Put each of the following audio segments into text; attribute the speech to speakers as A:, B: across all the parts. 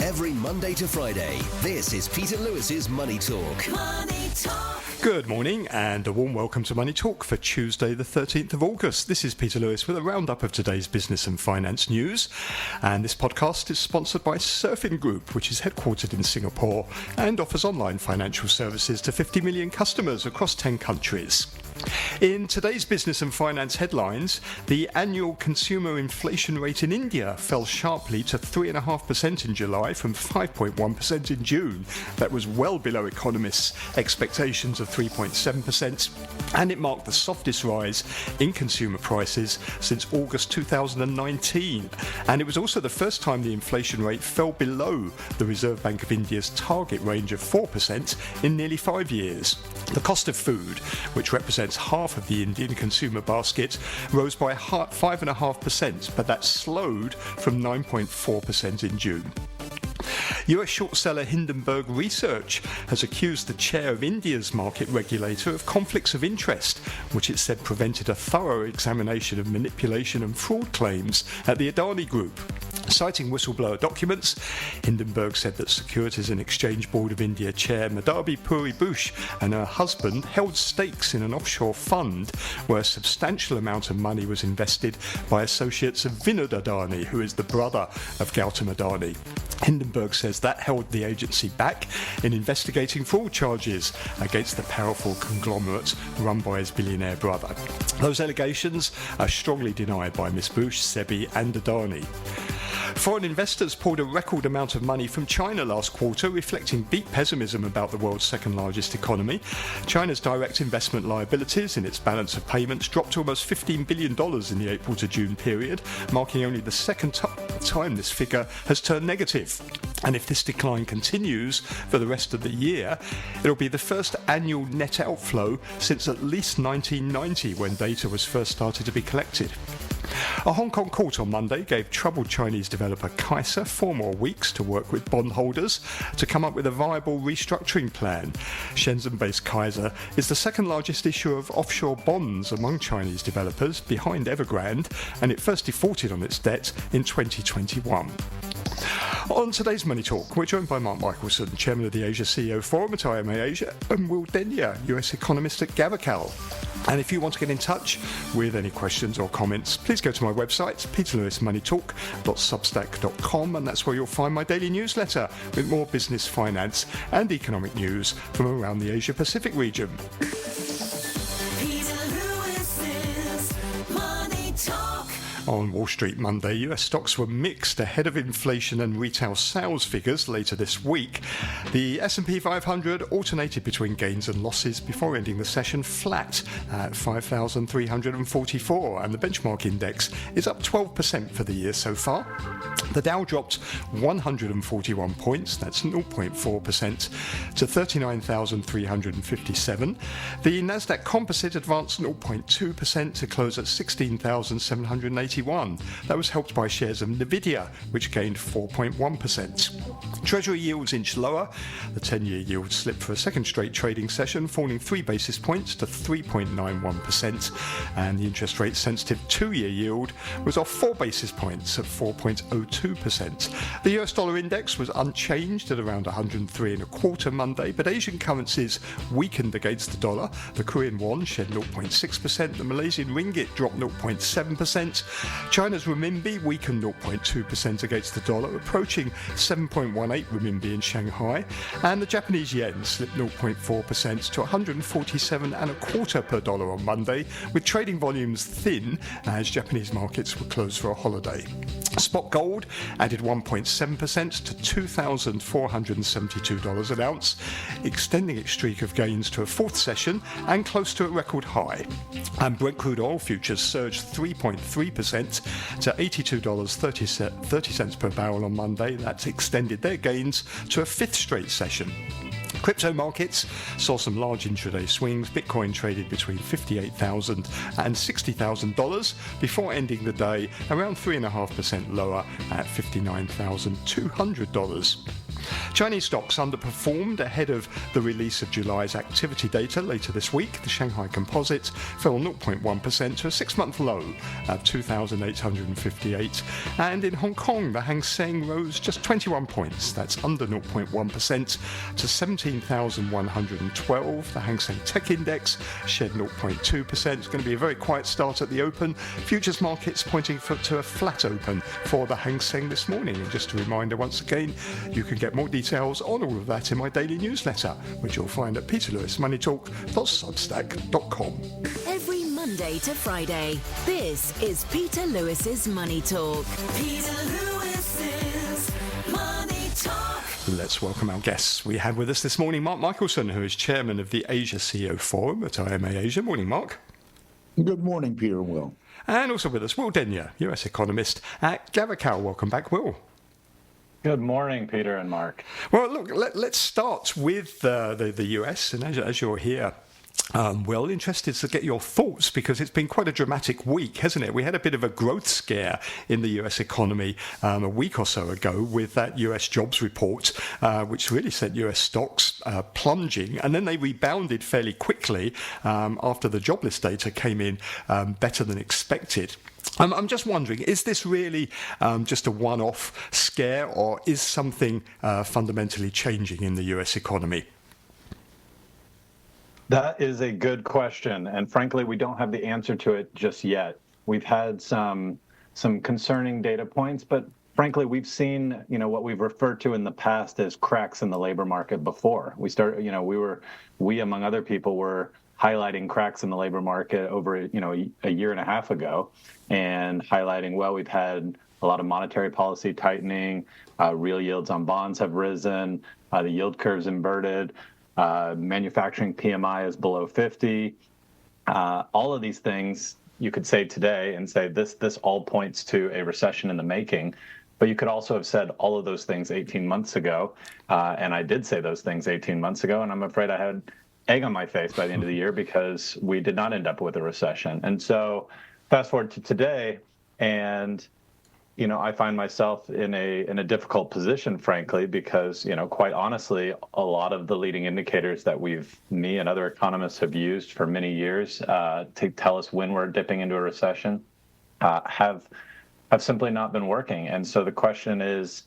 A: Every Monday to Friday, this is Peter Lewis's Money Talk. Money Talk.
B: Good morning and a warm welcome to Money Talk for Tuesday the 13th of August. This is Peter Lewis with a roundup of today's business and finance news. And this podcast is sponsored by Surfing Group, which is headquartered in Singapore and offers online financial services to 50 million customers across 10 countries. In today's business and finance headlines, the annual consumer inflation rate in India fell sharply to 3.5% in July from 5.1% in June. That was well below economists' expectations of 3.7%, and it marked the softest rise in consumer prices since August 2019. And it was also the first time the inflation rate fell below the Reserve Bank of India's target range of 4% in nearly 5 years. The cost of food, which represents half of the Indian consumer basket, rose by 5.5%, but that slowed from 9.4% in June. US short seller Hindenburg Research has accused the chair of India's market regulator of conflicts of interest, which it said prevented a thorough examination of manipulation and fraud claims at the Adani Group. Citing whistleblower documents, Hindenburg said that Securities and Exchange Board of India chair Madhabi Puri Bush and her husband held stakes in an offshore fund where a substantial amount of money was invested by associates of Vinod Adani, who is the brother of Gautam Adani. Hindenburg says that held the agency back in investigating fraud charges against the powerful conglomerate run by his billionaire brother. Those allegations are strongly denied by Ms. Bush, SEBI and Adani. Foreign investors poured a record amount of money from China last quarter, reflecting deep pessimism about the world's second largest economy. China's direct investment liabilities in its balance of payments dropped to almost $15 billion in the April to June period, marking only the second time this figure has turned negative. And if this decline continues for the rest of the year, it'll be the first annual net outflow since at least 1990, when data was first started to be collected. A Hong Kong court on Monday gave troubled Chinese developer Kaisa 4 more weeks to work with bondholders to come up with a viable restructuring plan. Shenzhen-based Kaisa is the second largest issuer of offshore bonds among Chinese developers, behind Evergrande, and it first defaulted on its debt in 2021. On today's Money Talk, we're joined by Mark Michelson, Chairman of the Asia CEO Forum at IMA Asia, and Will Denyer, US Economist at Gavekal. And if you want to get in touch with any questions or comments, please go to my website, peterlewismoneytalk.substack.com, and that's where you'll find my daily newsletter with more business, finance and economic news from around the Asia-Pacific region. On Wall Street Monday, US stocks were mixed ahead of inflation and retail sales figures later this week. The S&P 500 alternated between gains and losses before ending the session flat at 5,344, and the benchmark index is up 12% for the year so far. The Dow dropped 141 points, that's 0.4%, to 39,357. The Nasdaq Composite advanced 0.2% to close at 16,781. That was helped by shares of Nvidia, which gained 4.1%. Treasury yields inched lower. The 10-year yield slipped for a second straight trading session, falling 3 basis points to 3.91%, and the interest rate sensitive 2-year yield was off 4 basis points at 4.02%. The US dollar index was unchanged at around 103.25 Monday, but Asian currencies weakened against the dollar. The Korean won shed 0.6%, the Malaysian ringgit dropped 0.7%, China's renminbi weakened 0.2% against the dollar, approaching 7.18 renminbi in Shanghai, and the Japanese yen slipped 0.4% to 147.25 per dollar on Monday, with trading volumes thin as Japanese markets were closed for a holiday. Spot gold added 1.7% to $2,472 an ounce, extending its streak of gains to a fourth session and close to a record high. And Brent crude oil futures surged 3.3% to $82.30 per barrel on Monday. That's extended their gains to a fifth straight session. Crypto markets saw some large intraday swings. Bitcoin traded between $58,000 and $60,000 before ending the day around 3.5% lower at $59,200. Chinese stocks underperformed ahead of the release of July's activity data later this week. The Shanghai Composite fell 0.1% to a six-month low of 2,858. And in Hong Kong, the Hang Seng rose just 21 points. That's under 0.1% to 17,112. The Hang Seng Tech Index shed 0.2%. It's going to be a very quiet start at the open. Futures markets pointing to a flat open for the Hang Seng this morning. And just a reminder once again, you can get more details on all of that in my daily newsletter, which you'll find at peterlewismoneytalk.substack.com.
C: Every Monday to Friday, this is Peter Lewis's Money Talk. Peter Lewis's Money Talk.
B: Let's welcome our guests. We have with us this morning Mark Michelson, who is chairman of the Asia CEO Forum at IMA Asia. Morning, Mark.
D: Good morning, Peter and Will.
B: And also with us, Will Denyer, US economist at Gavekal. Welcome back, Will.
E: Good morning, Peter and Mark.
B: Well, look, let's start with the US, and as you're here, well, interested to get your thoughts, because it's been quite a dramatic week, hasn't it? We had a bit of a growth scare in the US economy a week or so ago with that US jobs report, which really sent US stocks plunging, and then they rebounded fairly quickly after the jobless data came in better than expected. I'm just wondering, is this really just a one-off scare, or is something fundamentally changing in the US economy?
E: That is a good question, and frankly, we don't have the answer to it just yet. We've had some concerning data points, but frankly, we've seen, what we've referred to in the past as cracks in the labor market before. We among other people were highlighting cracks in the labor market over, a year and a half ago, and highlighting, well, we've had a lot of monetary policy tightening, real yields on bonds have risen, the yield curve's inverted. Manufacturing PMI is below 50. All of these things you could say today and say this all points to a recession in the making. But you could also have said all of those things 18 months ago. And I did say those things 18 months ago. And I'm afraid I had egg on my face by the end of the year, because we did not end up with a recession. And so fast forward to today, and I find myself in a difficult position, frankly, because, quite honestly, a lot of the leading indicators that me and other economists have used for many years to tell us when we're dipping into a recession have simply not been working. And so the question is,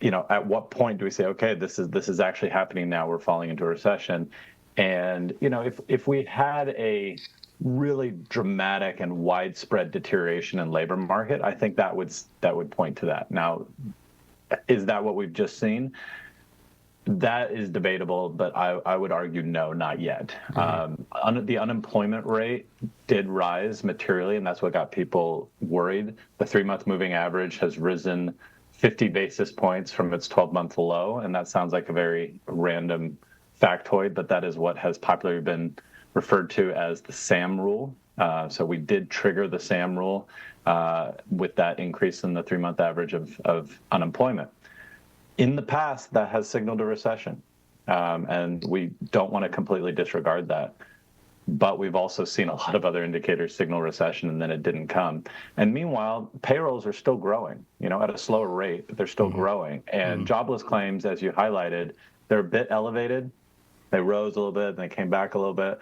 E: at what point do we say, okay, this is actually happening now, we're falling into a recession? And, if we had a really dramatic and widespread deterioration in labor market, I think that would point to that. Now, is that what we've just seen? That is debatable, but I would argue no, not yet. Mm-hmm. The unemployment rate did rise materially, and that's what got people worried. The 3-month moving average has risen 50 basis points from its 12-month low, and that sounds like a very random factoid, but that is what has popularly been referred to as the SAM rule. So we did trigger the SAM rule with that increase in the 3-month average of unemployment. In the past, that has signaled a recession, and we don't want to completely disregard that. But we've also seen a lot of other indicators signal recession, and then it didn't come. And meanwhile, payrolls are still growing, at a slower rate, but they're still growing. And jobless claims, as you highlighted, they're a bit elevated. They rose a little bit, and they came back a little bit.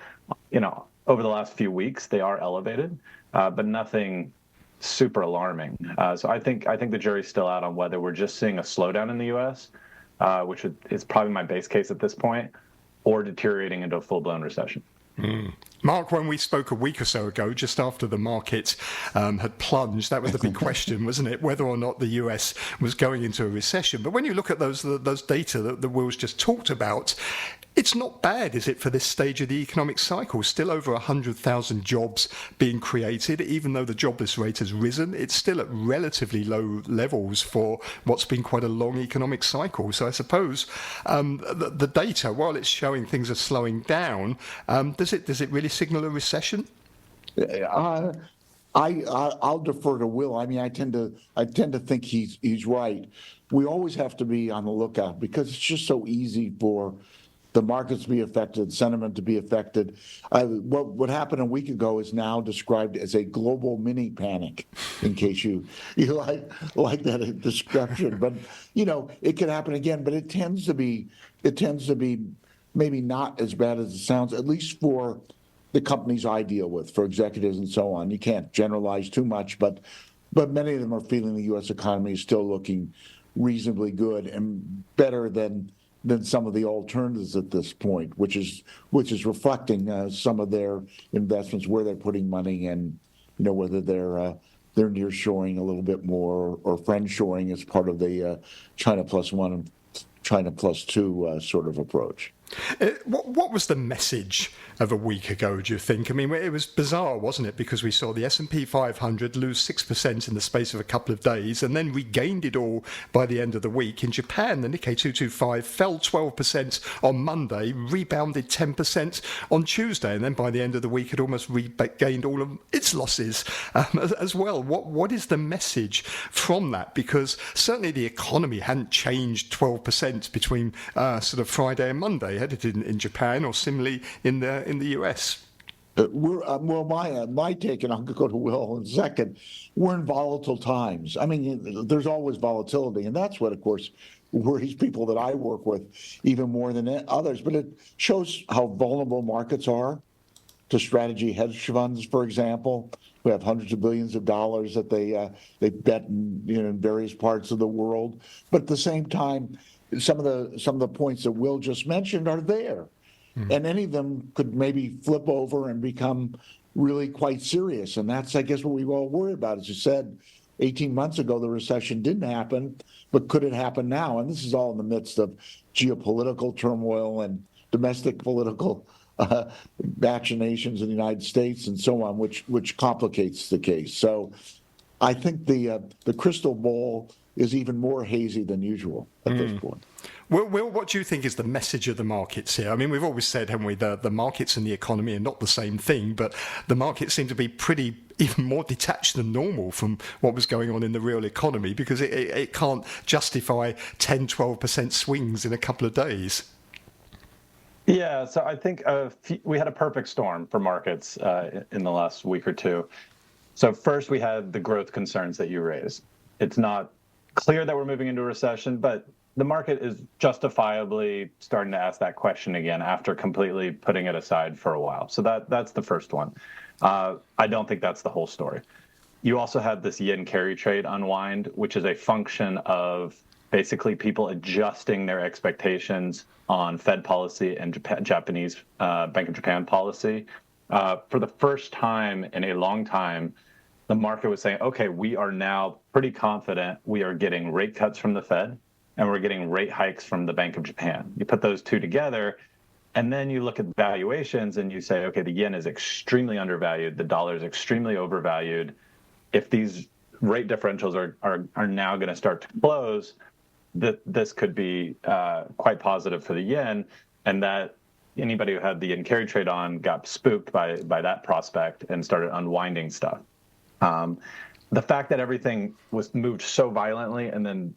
E: Over the last few weeks, they are elevated, but nothing super alarming. So I think the jury's still out on whether we're just seeing a slowdown in the U.S., which is probably my base case at this point, or deteriorating into a full-blown recession.
B: Mark, when we spoke a week or so ago, just after the market had plunged, that was the big question, wasn't it? Whether or not the US was going into a recession. But when you look at those data that Will's just talked about, it's not bad, is it, for this stage of the economic cycle? Still over 100,000 jobs being created, even though the jobless rate has risen. It's still at relatively low levels for what's been quite a long economic cycle. So I suppose the data, while it's showing things are slowing down, does it really signal a recession?
D: I'll defer to Will. I mean, I tend to think he's right. We always have to be on the lookout, because it's just so easy for the markets to be affected, sentiment to be affected. What happened a week ago is now described as a global mini panic, in case you like that description. But it could happen again. But it tends to be maybe not as bad as it sounds, at least for the companies I deal with, for executives and so on. You can't generalize too much, but many of them are feeling the U.S. economy is still looking reasonably good and better than some of the alternatives at this point, which is reflecting some of their investments, where they're putting money, and whether they're nearshoring a little bit more or friendshoring as part of the China plus one and China plus two sort of approach.
B: What was the message of a week ago, do you think? I mean, it was bizarre, wasn't it? Because we saw the S&P 500 lose 6% in the space of a couple of days and then regained it all by the end of the week. In Japan, the Nikkei 225 fell 12% on Monday, rebounded 10% on Tuesday, and then by the end of the week it almost regained all of its losses as well. What is the message from that? Because certainly the economy hadn't changed 12% between sort of Friday and Monday, had it, in Japan, or similarly in the US?
D: My take, and I'll go to Will in a second, we're in volatile times. I mean, there's always volatility, and that's what, of course, worries people that I work with even more than others. But it shows how vulnerable markets are to strategy hedge funds, for example. We have hundreds of billions of dollars that they bet in various parts of the world. But at the same time, some of the points that Will just mentioned are there. And any of them could maybe flip over and become really quite serious. And that's, I guess, what we all worry about. As you said, 18 months ago, the recession didn't happen, but could it happen now? And this is all in the midst of geopolitical turmoil and domestic political machinations in the United States and so on, which complicates the case. So I think the crystal ball is even more hazy than usual at this point.
B: Will, what do you think is the message of the markets here? I mean, we've always said, haven't we, the markets and the economy are not the same thing, but the markets seem to be pretty even more detached than normal from what was going on in the real economy, because it can't justify 10, 12% swings in a couple of days.
E: Yeah, so I think we had a perfect storm for markets in the last week or two. So first, we had the growth concerns that you raised. It's not clear that we're moving into a recession, but the market is justifiably starting to ask that question again after completely putting it aside for a while. So that's the first one. I don't think that's the whole story. You also had this yen carry trade unwind, which is a function of basically people adjusting their expectations on Fed policy and Japanese Bank of Japan policy. For the first time in a long time, the market was saying, okay, we are now pretty confident we are getting rate cuts from the Fed and we're getting rate hikes from the Bank of Japan. You put those two together, and then you look at valuations and you say, okay, the yen is extremely undervalued, the dollar is extremely overvalued. If these rate differentials are now going to start to close, this could be quite positive for the yen, and that anybody who had the yen carry trade on got spooked by that prospect and started unwinding stuff. The fact that everything was moved so violently and then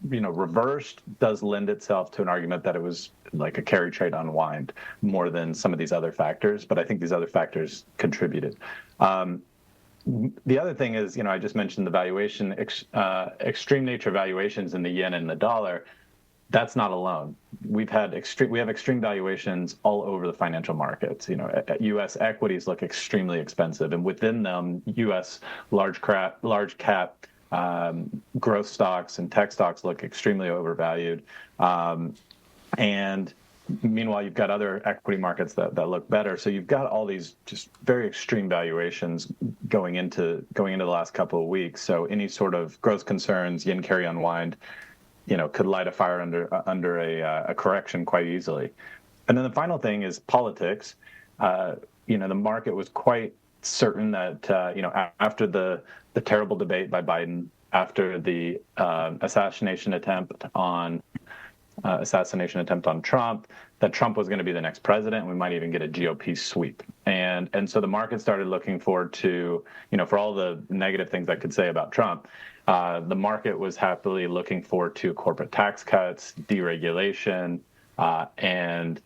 E: reversed does lend itself to an argument that it was like a carry trade unwind more than some of these other factors, but I think these other factors contributed. The other thing is, I just mentioned the valuation, extreme nature valuations in the yen and the dollar. That's not alone. We have extreme valuations all over the financial markets. U.S. equities look extremely expensive, and within them, U.S. large cap growth stocks and tech stocks look extremely overvalued. And meanwhile, you've got other equity markets that look better. So you've got all these just very extreme valuations going into the last couple of weeks. So any sort of growth concerns, yen carry unwind, could light a fire under a correction quite easily. And then the final thing is politics. The market was quite certain that after the terrible debate by Biden, after the assassination attempt on Trump, that Trump was going to be the next president, and we might even get a GOP sweep. And so the market started looking forward to, for all the negative things I could say about Trump, the market was happily looking forward to corporate tax cuts, deregulation, And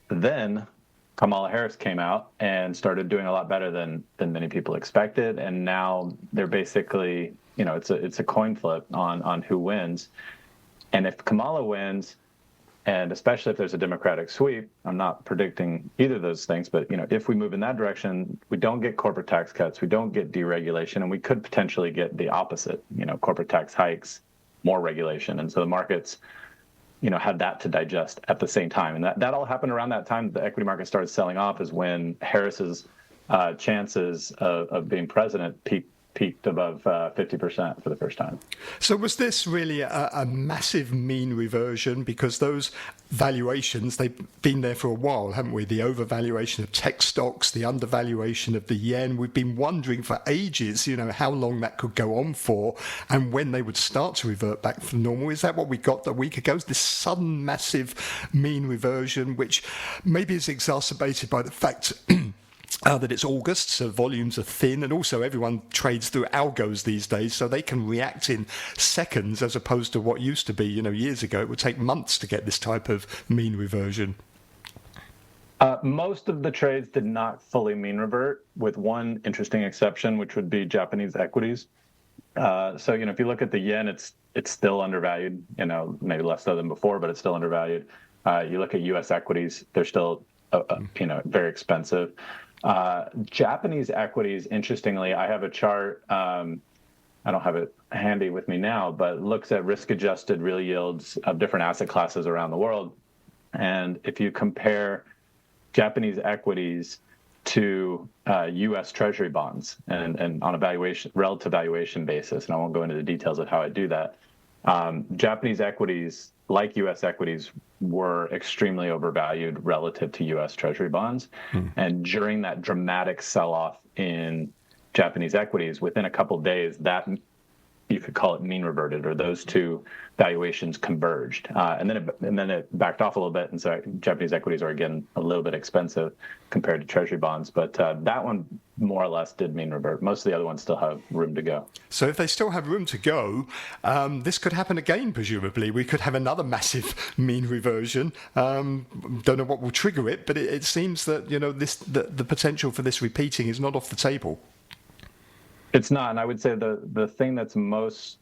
E: then Kamala Harris came out and started doing a lot better than many people expected. And now they're basically, it's a coin flip on who wins. And if Kamala wins, and especially if there's a Democratic sweep, I'm not predicting either of those things, but if we move in that direction, we don't get corporate tax cuts, we don't get deregulation, and we could potentially get the opposite, corporate tax hikes, more regulation. And so the markets, had that to digest at the same time. And that all happened around that time the equity market started selling off, is when Harris's chances of being president peaked above 50% for the first time.
B: So was this really a massive mean reversion? Because those valuations, they've been there for a while, haven't we? The overvaluation of tech stocks, the undervaluation of the yen. We've been wondering for ages, how long that could go on for and when they would start to revert back to normal. Is that what we got a week ago? This sudden massive mean reversion, which maybe is exacerbated by the fact that it's August, so volumes are thin, and also everyone trades through algos these days, so they can react in seconds as opposed to what used to be, years ago. It would take months to get this type of mean reversion.
E: Most of the trades did not fully mean revert, with one interesting exception, which would be Japanese equities. So, if you look at the yen, it's still undervalued, maybe less so than before, but it's still undervalued. You look at U.S. equities, they're still, very expensive. Japanese equities, interestingly, I have a chart, I don't have it handy with me now, but looks at risk-adjusted real yields of different asset classes around the world. And if you compare Japanese equities to U.S. Treasury bonds and on a relative valuation basis, and I won't go into the details of how I do that, Japanese equities, like U.S. equities, were extremely overvalued relative to U.S. Treasury bonds. And during that dramatic sell-off in Japanese equities, within a couple of days, that you could call it mean reverted, or those two valuations converged, and then it backed off a little bit, and so Japanese equities are again a little bit expensive compared to Treasury bonds, but that one more or less did mean revert. Most of the other ones still have room to go.
B: So if they still have room to go, this could happen again. Presumably, we could have another massive mean reversion. Don't know what will trigger it, but it seems that the potential for this repeating is not off the table.
E: It's not, and I would say the thing that's the most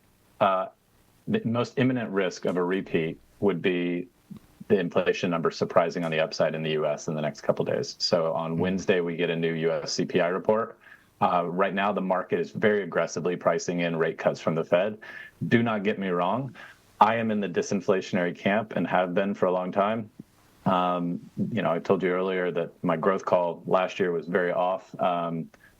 E: imminent risk of a repeat would be the inflation number surprising on the upside in the U.S. in the next couple of days. So on Wednesday, we get a new U.S. CPI report. Right now, the market is very aggressively pricing in rate cuts from the Fed. Do not get me wrong. I am in the disinflationary camp and have been for a long time. I told you earlier that my growth call last year was very off.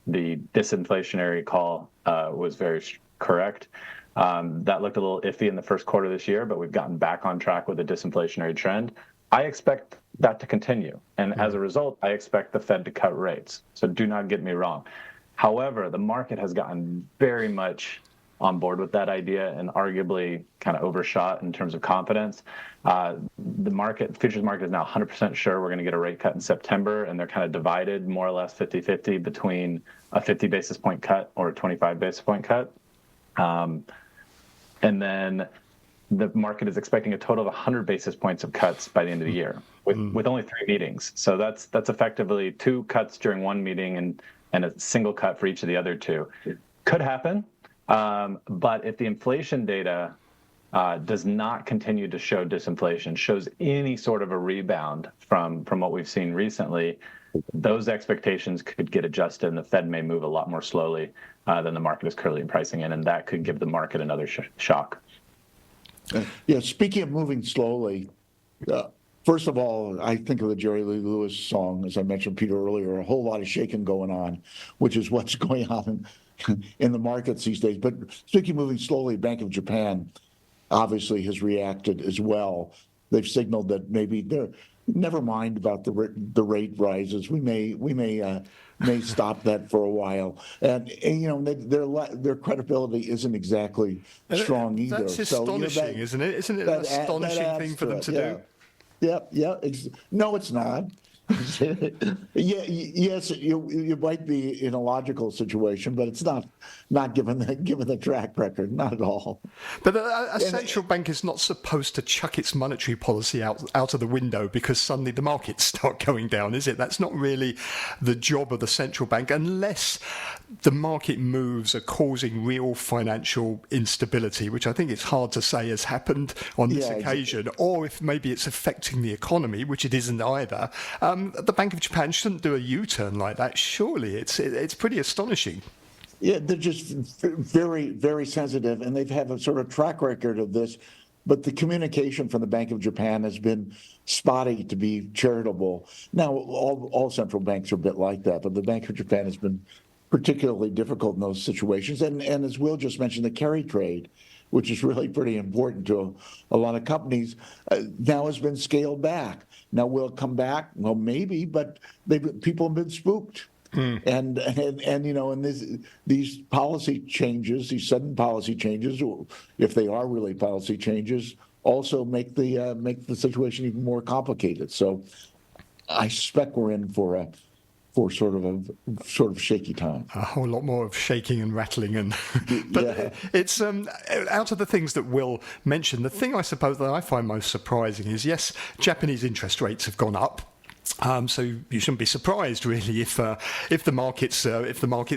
E: The disinflationary call was very correct. That looked a little iffy in the first quarter of this year, but we've gotten back on track with the disinflationary trend. I expect that to continue. And as a result, I expect the Fed to cut rates. So do not get me wrong. However, the market has gotten very much on board with that idea and arguably kind of overshot in terms of confidence. The futures market is now 100% sure we're going to get a rate cut in September, and they're kind of divided more or less 50-50 between a 50 basis point cut or a 25 basis point cut. And then the market is expecting a total of 100 basis points of cuts by the end of the year with only 3 meetings. So that's effectively 2 cuts during one meeting and a single cut for each of the other 2. Could happen. But if the inflation data does not continue to show disinflation, shows any sort of a rebound from what we've seen recently, those expectations could get adjusted, and the Fed may move a lot more slowly than the market is currently pricing in, and that could give the market another shock.
D: Yeah, speaking of moving slowly, first of all, I think of the Jerry Lee Lewis song, as I mentioned, Peter, earlier, a whole lot of shaking going on, which is what's going on in the markets these days. But speaking of moving slowly, Bank of Japan obviously has reacted as well. They've signaled that maybe they're never mind about the rate rises. We may stop that for a while, and their credibility isn't exactly strong either.
B: That's astonishing, isn't it? Isn't it an astonishing thing for them to do?
D: Yeah. No, it's not. Yes, you might be in a logical situation, but it's not given the track record, not at all.
B: But a central bank is not supposed to chuck its monetary policy out of the window because suddenly the markets start going down, is it? That's not really the job of the central bank, unless the market moves are causing real financial instability, which I think it's hard to say has happened on this occasion, or if maybe it's affecting the economy, which it isn't either. The Bank of Japan shouldn't do a U-turn like that, surely. It's pretty astonishing.
D: Yeah, they're just very, very sensitive, and they've had a sort of track record of this. But the communication from the Bank of Japan has been spotty, to be charitable. Now, all central banks are a bit like that, but the Bank of Japan has been particularly difficult in those situations. And as Will just mentioned, the carry trade, which is really pretty important to a lot of companies, now has been scaled back. Now, will it come back? Well, maybe, but people have been spooked. And these policy changes, these sudden policy changes, if they are really policy changes, also make the situation even more complicated. So I suspect we're in for sort of shaky time.
B: A whole lot more of shaking and rattling, but it's out of the things that Will mentioned, the thing I suppose that I find most surprising is, yes, Japanese interest rates have gone up. So you shouldn't be surprised, really, if the markets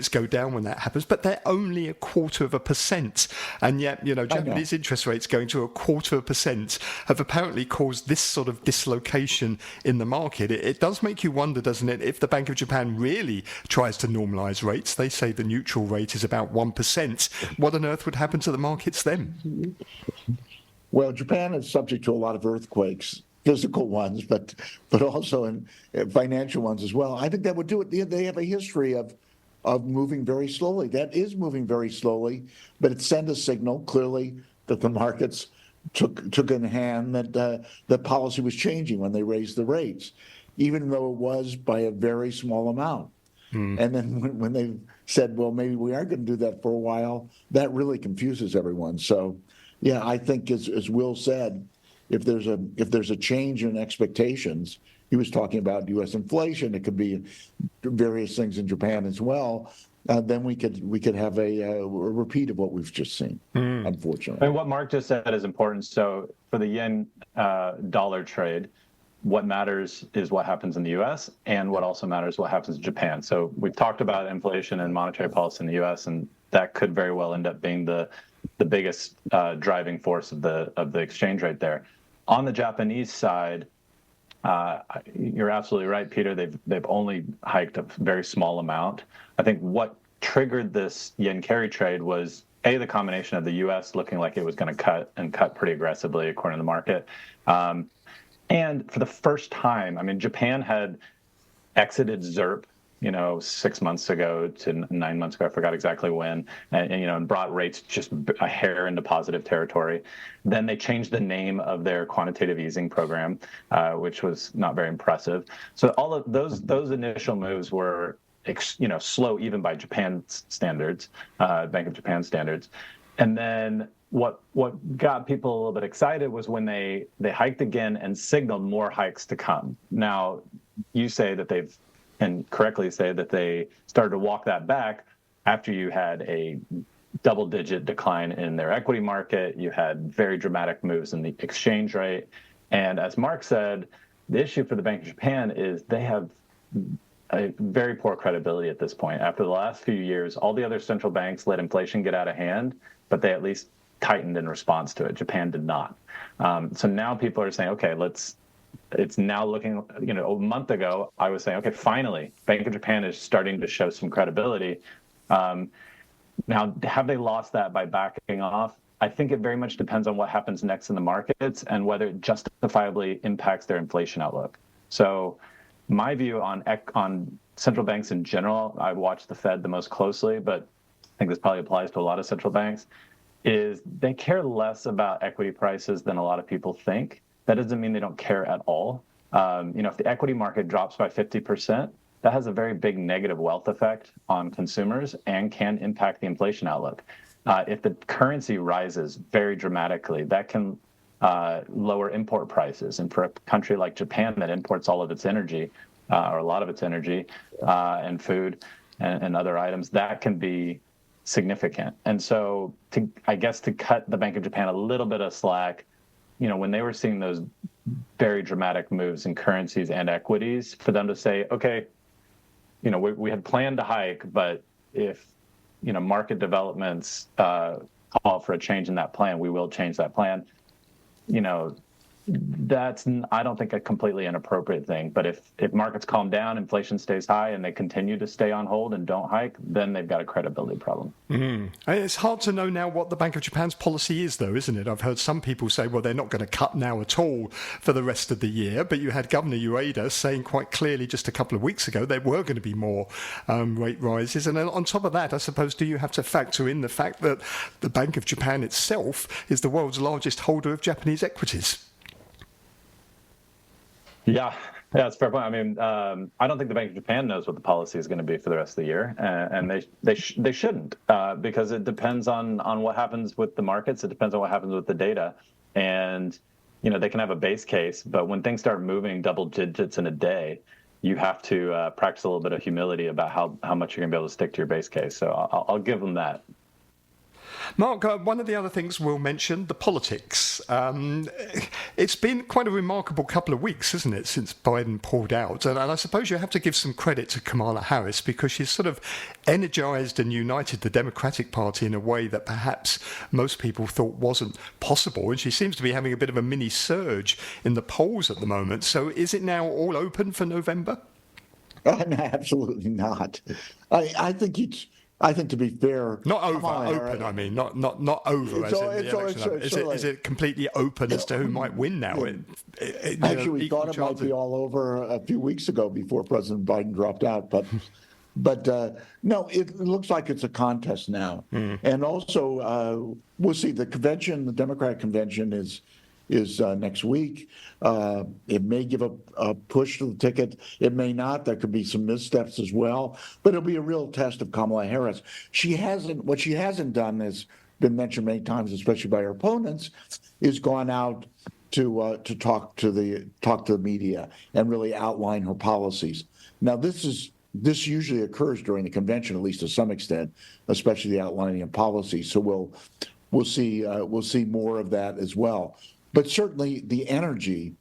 B: go down when that happens. But they're only 0.25%, and yet Japanese interest rates going to 0.25% have apparently caused this sort of dislocation in the market. It does make you wonder, doesn't it, if the Bank of Japan really tries to normalise rates? They say the neutral rate is about 1%. What on earth would happen to the markets then?
D: Well, Japan is subject to a lot of earthquakes. Physical ones, but also in financial ones as well. I think that would do it. They have a history of moving very slowly. That is moving very slowly, but it sent a signal clearly that the markets took in hand that the policy was changing when they raised the rates, even though it was by a very small amount. And then when they said, well, maybe we aren't going to do that for a while, that really confuses everyone. So, yeah, I think as Will said, if there's a change in expectations, he was talking about U.S. inflation. It could be various things in Japan as well. Then we could have a repeat of what we've just seen, unfortunately.
E: And what Mark just said is important. So for the yen dollar trade, what matters is what happens in the U.S. and what also matters is what happens in Japan. So we've talked about inflation and monetary policy in the U.S. and that could very well end up being the biggest driving force of the exchange rate there. On the Japanese side, you're absolutely right, Peter. They've only hiked a very small amount. I think what triggered this yen carry trade was the combination of the U.S. looking like it was going to cut pretty aggressively according to the market, and for the first time, I mean, Japan had exited ZIRP 6 months ago to 9 months ago, I forgot exactly when, and brought rates just a hair into positive territory. Then they changed the name of their quantitative easing program, which was not very impressive. So all of those initial moves were, slow even by Japan's standards, Bank of Japan standards. And then what got people a little bit excited was when they hiked again and signaled more hikes to come. Now, you say that and correctly say that they started to walk that back after you had a double-digit decline in their equity market. You had very dramatic moves in the exchange rate. And as Mark said, the issue for the Bank of Japan is they have a very poor credibility at this point. After the last few years, all the other central banks let inflation get out of hand, but they at least tightened in response to it. Japan did not. So now people are saying, okay, it's now looking, a month ago, I was saying, okay, finally, Bank of Japan is starting to show some credibility. Now, have they lost that by backing off? I think it very much depends on what happens next in the markets and whether it justifiably impacts their inflation outlook. So my view on central banks in general, I watch the Fed the most closely, but I think this probably applies to a lot of central banks, is they care less about equity prices than a lot of people think. That doesn't mean they don't care at all. If the equity market drops by 50%, that has a very big negative wealth effect on consumers and can impact the inflation outlook. If the currency rises very dramatically, that can lower import prices. And for a country like Japan that imports all of its energy, or a lot of its energy, and food and other items, that can be significant. And so I guess to cut the Bank of Japan a little bit of slack, when they were seeing those very dramatic moves in currencies and equities, for them to say, okay, we had planned to hike, but if market developments call for a change in that plan, we will change that plan. That's, I don't think, a completely inappropriate thing. But if markets calm down, inflation stays high, and they continue to stay on hold and don't hike, then they've got a credibility problem.
B: It's hard to know now what the Bank of Japan's policy is, though, isn't it? I've heard some people say, well, they're not going to cut now at all for the rest of the year. But you had Governor Ueda saying quite clearly just a couple of weeks ago there were going to be more rate rises. And on top of that, I suppose, do you have to factor in the fact that the Bank of Japan itself is the world's largest holder of Japanese equities?
E: Yeah, that's a fair point. I mean, I don't think the Bank of Japan knows what the policy is going to be for the rest of the year, and they shouldn't, because it depends on what happens with the markets. It depends on what happens with the data, and they can have a base case, but when things start moving double digits in a day, you have to practice a little bit of humility about how much you're going to be able to stick to your base case. So I'll give them that.
B: Mark, one of the other things we'll mention, the politics. It's been quite a remarkable couple of weeks, isn't it, since Biden pulled out? And I suppose you have to give some credit to Kamala Harris because she's sort of energized and united the Democratic Party in a way that perhaps most people thought wasn't possible. And she seems to be having a bit of a mini surge in the polls at the moment. So is it now all open for November?
D: No, absolutely not. I think to be fair,
B: not over, open. I mean, not over as in the election. Is it completely open as to who might win now?
D: Actually, we thought it might be all over a few weeks ago before President Biden dropped out, but no, it looks like it's a contest now. And also, we'll see. The Democratic convention is next week. It may give a push to the ticket. It may not. There could be some missteps as well. But it'll be a real test of Kamala Harris. What she hasn't done has been mentioned many times, especially by her opponents, is gone out to talk to the media and really outline her policies. Now, this usually occurs during the convention, at least to some extent, especially the outlining of policy. So we'll see more of that as well. But certainly the energy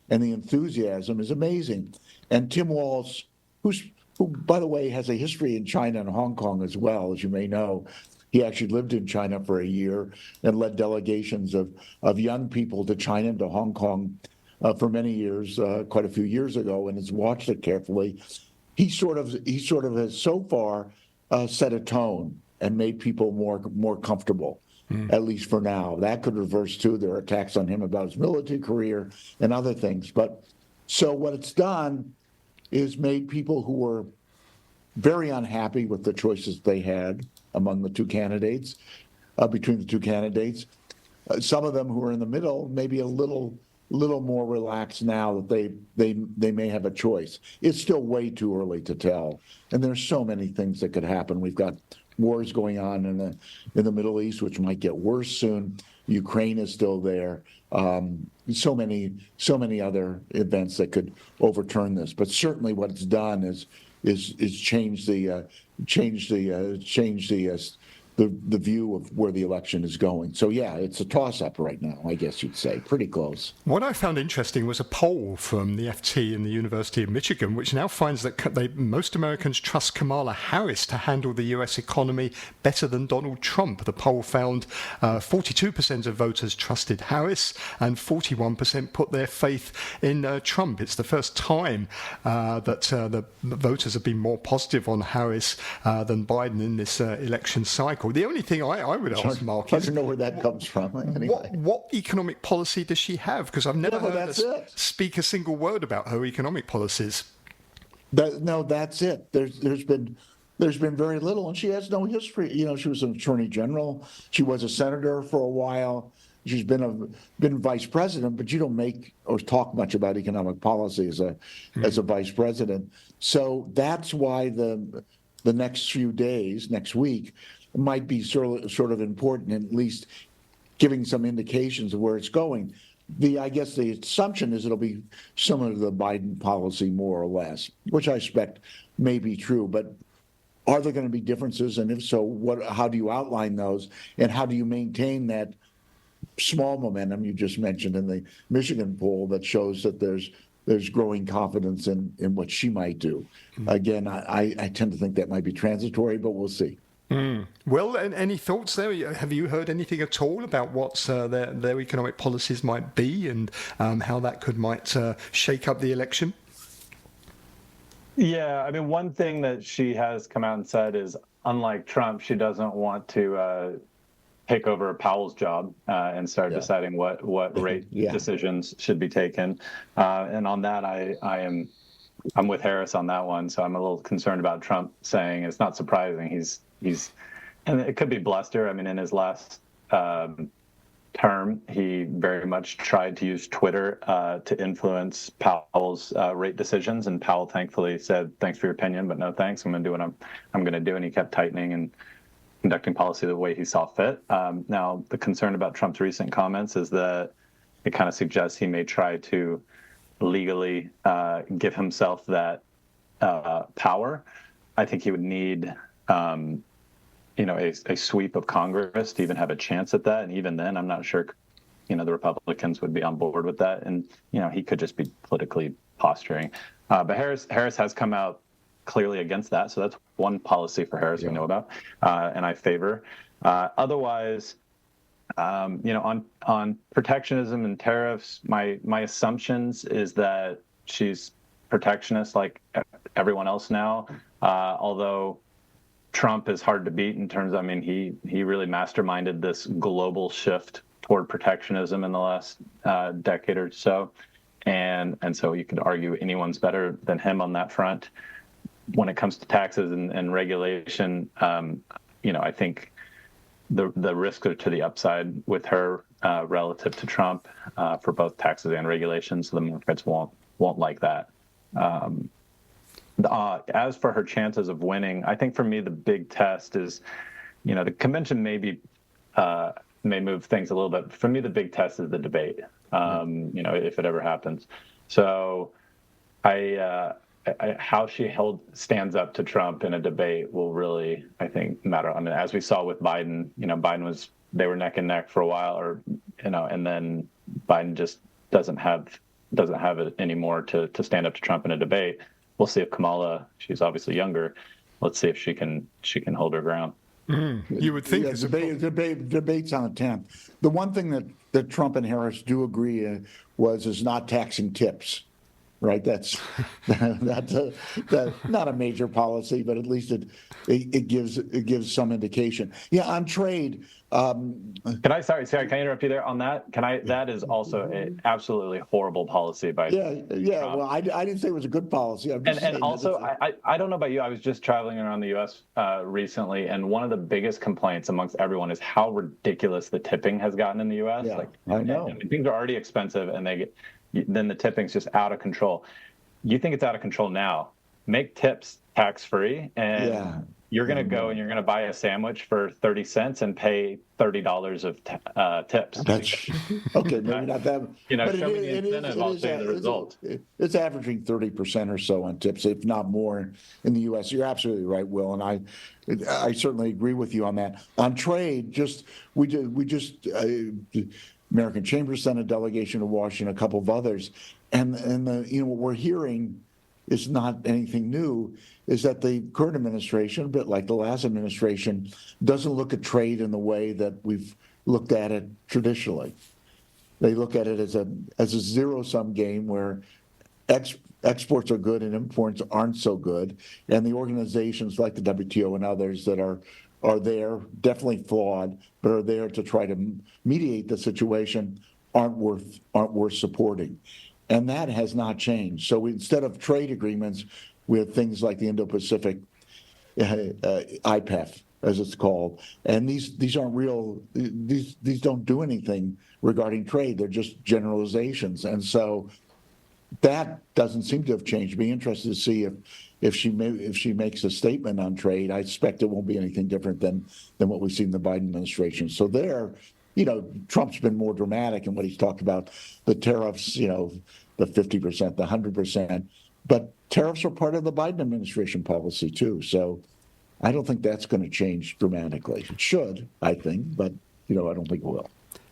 D: and the enthusiasm is amazing. And Tim Walz, who, by the way, has a history in China and Hong Kong as well, as you may know. He actually lived in China for a year and led delegations of young people to China and to Hong Kong for many years, quite a few years ago, and has watched it carefully. He sort of has so far set a tone and made people more comfortable. At least for now. That could reverse too. There are attacks on him about his military career and other things. But so what it's done is made people who were very unhappy with the choices they had among the two candidates, between the two candidates. Some of them who are in the middle, maybe a little more relaxed now that they may have a choice. It's still way too early to tell. And there's so many things that could happen. We've got wars going on in the Middle East, which might get worse soon. Ukraine is still there. So many other events that could overturn this. But certainly, what it's done is change the view of where the election is going. So yeah, it's a toss-up right now, I guess you'd say. Pretty close.
B: What I found interesting was a poll from the FT and the University of Michigan, which now finds that most Americans trust Kamala Harris to handle the US economy better than Donald Trump. The poll found 42% of voters trusted Harris and 41% put their faith in Trump. It's the first time that the voters have been more positive on Harris than Biden in this election cycle. The only thing I would ask, Mark, is...
D: I don't know where that comes from. Anyway.
B: What economic policy does she have? Because I've never heard her speak a single word about her economic policies.
D: That's it. There's been very little, and she has no history. She was an attorney general. She was a senator for a while. She's been vice president, but you don't make or talk much about economic policy as a vice president. So that's why the next few days, next week, might be sort of important, at least giving some indications of where it's going. I guess the assumption is it'll be similar to the Biden policy, more or less, which I expect may be true. But are there going to be differences? And if so, how do you outline those? And how do you maintain that small momentum you just mentioned in the Michigan poll that shows that there's growing confidence in what she might do? Again, I tend to think that might be transitory, but we'll see.
B: Well, any thoughts there? Have you heard anything at all about what their economic policies might be and how that might shake up the election?
E: Yeah, I mean, one thing that she has come out and said is, unlike Trump, she doesn't want to take over Powell's job and start deciding what rate decisions should be taken. And on that, I'm with Harris on that one. So I'm a little concerned about Trump saying it's not surprising. He's and it could be bluster. I mean, in his last term, he very much tried to use Twitter to influence Powell's rate decisions, and Powell thankfully said, "Thanks for your opinion, but no thanks. I'm going to do what I'm going to do," and he kept tightening and conducting policy the way he saw fit. Now, the concern about Trump's recent comments is that it kind of suggests he may try to legally give himself that power. I think he would need a sweep of Congress to even have a chance at that. And even then, I'm not sure, the Republicans would be on board with that. And, he could just be politically posturing. But Harris has come out clearly against that. So that's one policy for Harris we know about, and I favor. Otherwise, on protectionism and tariffs, my assumptions is that she's protectionist like everyone else now, although Trump is hard to beat in terms, he really masterminded this global shift toward protectionism in the last decade or so. And so you could argue anyone's better than him on that front. When it comes to taxes and regulation, I think the risks are to the upside with her relative to Trump for both taxes and regulations. So the markets won't like that. As for her chances of winning, I think for me the big test is, the convention may move things a little bit. For me, the big test is the debate. If it ever happens. So, how she stands up to Trump in a debate will really, I think, matter. I mean, as we saw with Biden, they were neck and neck for a while, and then Biden just doesn't have it anymore to stand up to Trump in a debate. We'll see if Kamala, she's obviously younger. Let's see if she can hold her ground.
B: You would think
D: debate's on a 10th. The one thing that Trump and Harris do agree is not taxing tips. Right, that's not a major policy, but at least it gives some indication. Yeah, on trade.
E: Can I interrupt you there on that? That is also an absolutely horrible policy by Trump.
D: Well, I didn't say it was a good policy.
E: And also, I don't know about you. I was just traveling around the U.S. Recently, and one of the biggest complaints amongst everyone is how ridiculous the tipping has gotten in the U.S.
D: Yeah, I know.
E: Things are already expensive, and then the tipping's just out of control. You think it's out of control now? Make tips tax-free, and you're going to go and you're going to buy a sandwich for 30 cents and pay $30 of tips.
D: That's okay. Maybe not that.
E: But show me the incentive. I'll say the result.
D: It's averaging 30% or so on tips, if not more, in the U.S. You're absolutely right, Will, and I certainly agree with you on that. On trade, we just. American Chamber sent a delegation to Washington, a couple of others, and what we're hearing is not anything new. Is that the current administration, a bit like the last administration, doesn't look at trade in the way that we've looked at it traditionally. They look at it as a zero-sum game where exports are good and imports aren't so good, and the organizations like the WTO and others that are there, definitely flawed, but are there to try to mediate the situation, aren't worth supporting. And that has not changed. So instead of trade agreements, we have things like the Indo-Pacific IPEF, as it's called. And these aren't real, these don't do anything regarding trade. They're just generalizations. And so that doesn't seem to have changed. Be interested to see if she makes a statement on trade. I expect it won't be anything different than what we've seen in the Biden administration. So there, Trump's been more dramatic in what he's talked about, the tariffs, the 50%, the 100%. But tariffs are part of the Biden administration policy, too. So I don't think that's going to change dramatically. It should, I think, but, I don't think it will.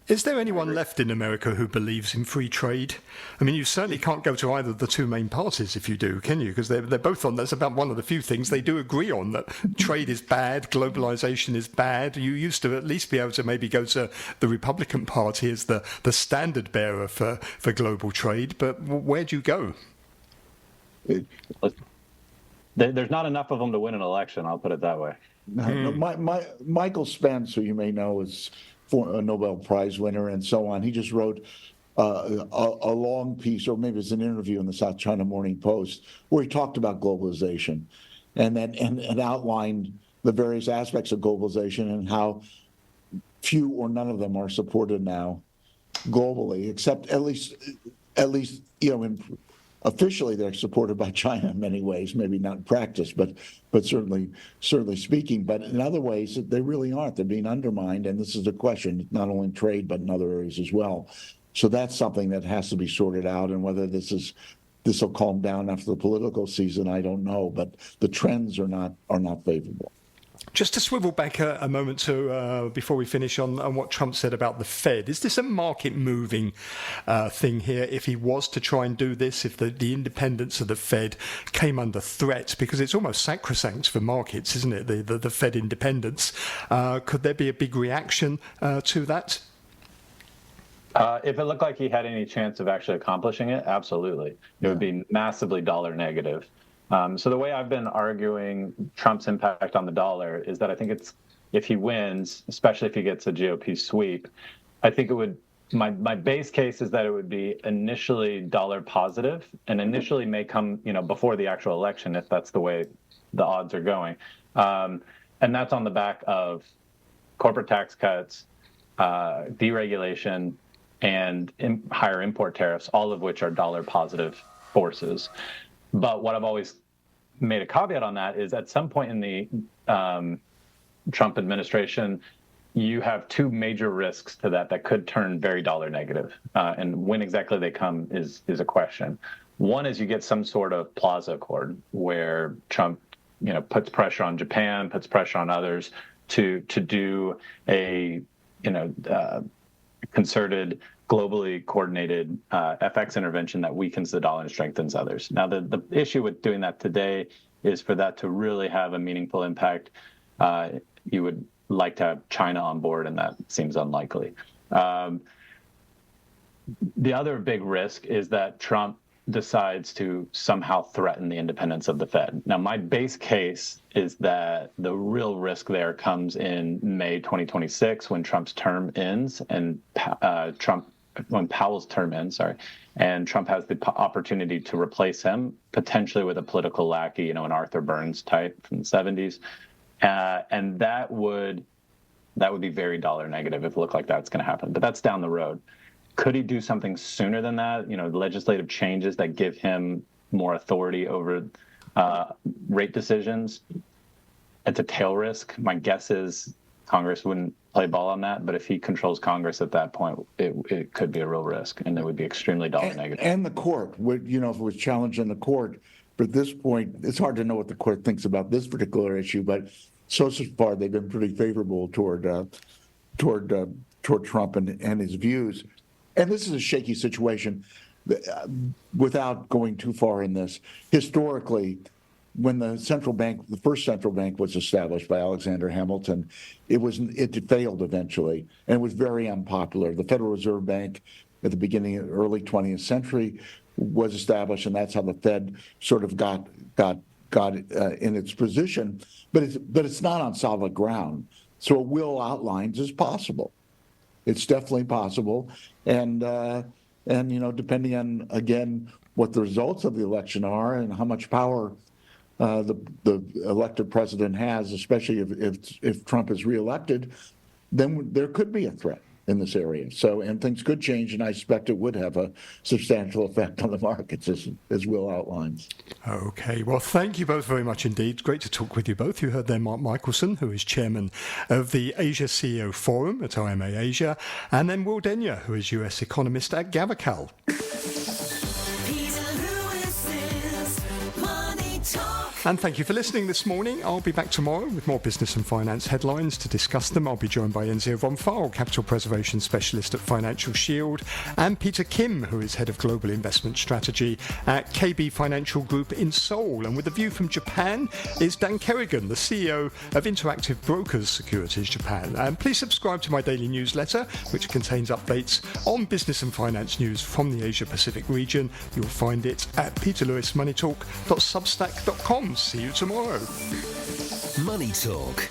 B: Is there anyone left in America who believes in free trade? I mean, you certainly can't go to either of the two main parties if you do, can you? Because they're both on, that's about one of the few things they do agree on, that trade is bad, globalization is bad. You used to at least be able to maybe go to the Republican Party as the standard bearer for global trade, but where do you go?
E: There's not enough of them to win an election, I'll put it that way.
D: No, Michael Spence, who you may know is a Nobel Prize winner and so on, he just wrote a long piece, or maybe it's an interview in the South China Morning Post, where he talked about globalization and outlined the various aspects of globalization and how few or none of them are supported now globally, except at least officially they're supported by China in many ways, maybe not in practice, but certainly speaking. But in other ways, they really aren't. They're being undermined, and this is a question not only in trade but in other areas as well. So that's something that has to be sorted out, and whether this will calm down after the political season, I don't know. But the trends are not favorable.
B: Just to swivel back a moment to before we finish on what Trump said about the Fed, is this a market-moving thing here if he was to try and do this, if the independence of the Fed came under threat? Because it's almost sacrosanct for markets, isn't it, the Fed independence? Could there be a big reaction to that?
E: If it looked like he had any chance of actually accomplishing it, absolutely. It would be massively dollar negative. So the way I've been arguing Trump's impact on the dollar is that I think if he wins, especially if he gets a GOP sweep, I think it would, my base case is that it would be initially dollar positive, and initially may come, before the actual election, if that's the way the odds are going. And that's on the back of corporate tax cuts, deregulation, and higher import tariffs, all of which are dollar positive forces. But what I've always made a caveat on that is at some point in the Trump administration, you have two major risks to that could turn very dollar negative. And when exactly they come is a question. One is you get some sort of plaza accord where Trump, puts pressure on Japan, puts pressure on others to do a, concerted, globally coordinated FX intervention that weakens the dollar and strengthens others. Now, the issue with doing that today is for that to really have a meaningful impact, you would like to have China on board, and that seems unlikely. The other big risk is that Trump decides to somehow threaten the independence of the Fed. Now, my base case is that the real risk there comes in May 2026 when Trump's term ends and when Powell's term ends, and Trump has the opportunity to replace him, potentially with a political lackey, an Arthur Burns type from the 70s. And that would be very dollar negative if it looked like that's going to happen. But that's down the road. Could he do something sooner than that? Legislative changes that give him more authority over rate decisions. It's a tail risk. My guess is Congress wouldn't play ball on that, but if he controls Congress at that point, it could be a real risk, and it would be extremely dollar negative.
D: And the court would, if it was challenged in the court, but at this point, it's hard to know what the court thinks about this particular issue. But so far, they've been pretty favorable toward Trump and his views. And this is a shaky situation. Without going too far in this, historically, when the first central bank was established by Alexander Hamilton, it failed eventually, and it was very unpopular. The Federal Reserve Bank at the beginning of the early 20th century was established, and that's how the Fed sort of got in its position. But it's not on solid ground. So what Will outlines is possible. It's definitely possible, and depending on, again, what the results of the election are and how much power the elected president has, especially if Trump is reelected, then there could be a threat. in this area. So, and things could change, and I suspect it would have a substantial effect on the markets, as Will outlines.
B: Okay, well, thank you both very much indeed. Great to talk with you both. You heard there Mark Michelson, who is chairman of the Asia CEO Forum at IMA Asia, and then Will Denyer, who is US economist at Gavekal. And thank you for listening this morning. I'll be back tomorrow with more business and finance headlines. To discuss them, I'll be joined by Enzio von Pfahl, Capital Preservation Specialist at Financial Shield, and Peter Kim, who is Head of Global Investment Strategy at KB Financial Group in Seoul. And with a view from Japan is Dan Kerrigan, the CEO of Interactive Brokers Securities Japan. And please subscribe to my daily newsletter, which contains updates on business and finance news from the Asia-Pacific region. You'll find it at peterlewismoneytalk.substack.com. See you tomorrow.
A: Money Talk